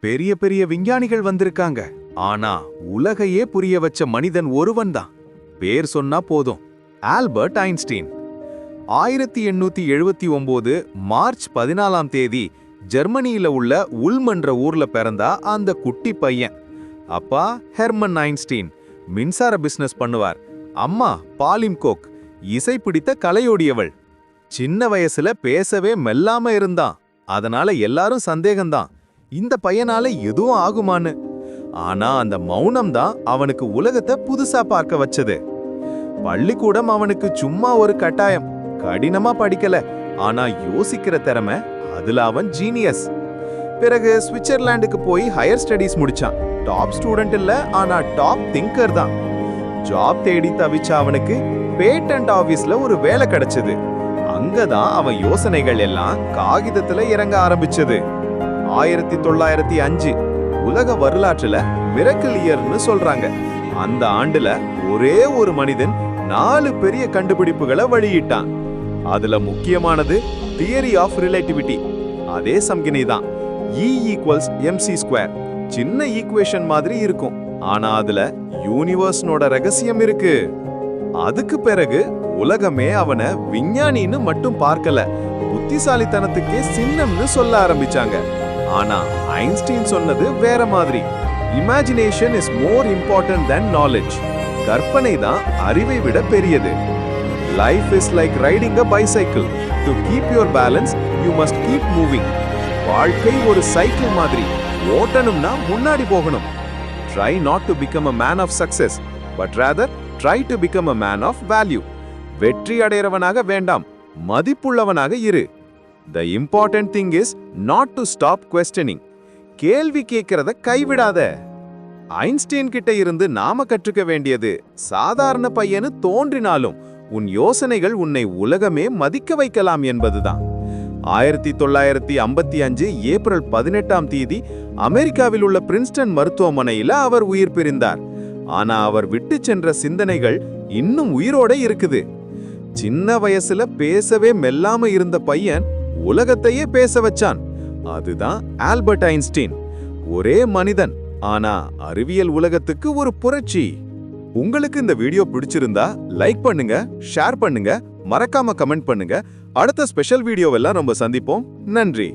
பெரிய பெரிய விஞ்ஞானிகள் வந்திருக்காங்க. ஆனா உலகையே புரிய வச்ச மனிதன் ஒருவன் தான். பேர் சொன்னா போதும், ஆல்பர்ட் ஐன்ஸ்டீன். 1879 மார்ச் 14ஆம் தேதி ஜெர்மனியில உள்ள உல்மன்ற ஊர்ல பிறந்தா அந்த குட்டி பையன். அப்பா ஹெர்மன் ஐன்ஸ்டீன் மின்சார பிசினஸ் பண்ணுவார். அம்மா பாலிம் கோக் இசை பிடித்த கலையோடியவள். சின்ன வயசுல பேசவே மெல்லாம இருந்தான். அதனால எல்லாரும் சந்தேகம்தான், இந்த பையனால எதுவும் ஆகுமான்னு. ஆனா அந்த மௌனம் தான் அவனுக்கு உலகத்தை புதுசா பார்க்க வச்சது. பள்ளிக்கூடம் அவனுக்கு சும்மா ஒரு கட்டாயம். கடினமா படிக்கல, ஆனா யோசிக்கிற திறமை, அதுல அவன் ஜீனியஸ். பிறகு சுவிட்சர்லாந்துக்கு போய் ஹையர் ஸ்டடீஸ் முடிச்சான். டாப் ஸ்டூடெண்ட் இல்ல, ஆனா டாப் திங்கர் தான். ஜாப் தேடி தவிச்ச அவனுக்கு பேட்டன்ட் ஆபீஸ்ல ஒரு வேலை கிடைச்சது. அங்கதான் அவன் யோசனைகள் எல்லாம் காகிதத்துல இறங்க ஆரம்பிச்சது. 1905 உலக வரலாற்றுல மிரக்கிள் இயர்னு சொல்றாங்க. அந்த ஆண்டுல ஒரே ஒரு மனிதன் 4 பெரிய கண்டுபிடிப்புகளை வெளியிட்டான். அதுல முக்கியமானது தியரி ஆஃப் ரிலேட்டிவிட்டி. அதே சம்கினை தான், E = mc². சின்ன ஈக்குவேஷன் மாதிரி இருக்கும், ஆனா அதுல யூனிவர்ஸ்னோட ரகசியம் இருக்கு. அதுக்கு பிறகு உலகமே அவனை விஞ்ஞானின்னு மட்டும் பார்க்கல, புத்திசாலித்தனத்துக்கே சின்னம்னு சொல்ல ஆரம்பிச்சாங்க. ஆனா ஐன்ஸ்டீன் சொன்னது வேற மாதிரி. Imagination is more important than knowledge. கற்பனை தான் அறிவை விட பெரியது. Life is like riding a bicycle. To keep your balance, you must keep moving. வாழ்க்கை ஒரு சைக்கிள் மாதிரி, ஓட்டணும்னா முன்னாடி போகணும். Try not to become a man of success, but rather try to become a man of value. வெற்றி அடைறவனாக வேண்டாம், மதிப்புள்ளவனாக இரு. The important thing is not to stop questioning. கேள்வி கேட்கிறத கைவிடாத. ஐன்ஸ்டீன் கிட்ட இருந்து நாம கற்றுக்க வேண்டியது, சாதாரண பையனு தோன்றினாலும் உன் யோசனைகள் உன்னை உலகமே மதிக்க வைக்கலாம் என்பதுதான். 1955 ஏப்ரல் 18ஆம் தேதி அமெரிக்காவில் உள்ள பிரின்ஸ்டன் மருத்துவமனையில அவர் உயிர் பிரிந்தார். ஆனா அவர் விட்டு சென்ற சிந்தனைகள் இன்னும் உயிரோட இருக்குது. சின்ன வயசுல பேசவே மெல்லாம இருந்த பையன் உலகத்தையே பேச வச்சான். அதுதான் ஆல்பர்ட் ஐன்ஸ்டீன். ஒரே மனிதன், ஆனா அறிவியல் உலகத்துக்கு ஒரு புரட்சி. உங்களுக்கு இந்த வீடியோ பிடிச்சிருந்தா லைக் பண்ணுங்க, ஷேர் பண்ணுங்க, மறக்காம கமெண்ட் பண்ணுங்க. அடுத்த ஸ்பெஷல் வீடியோவெல்லாம் நம்ம சந்திப்போம். நன்றி.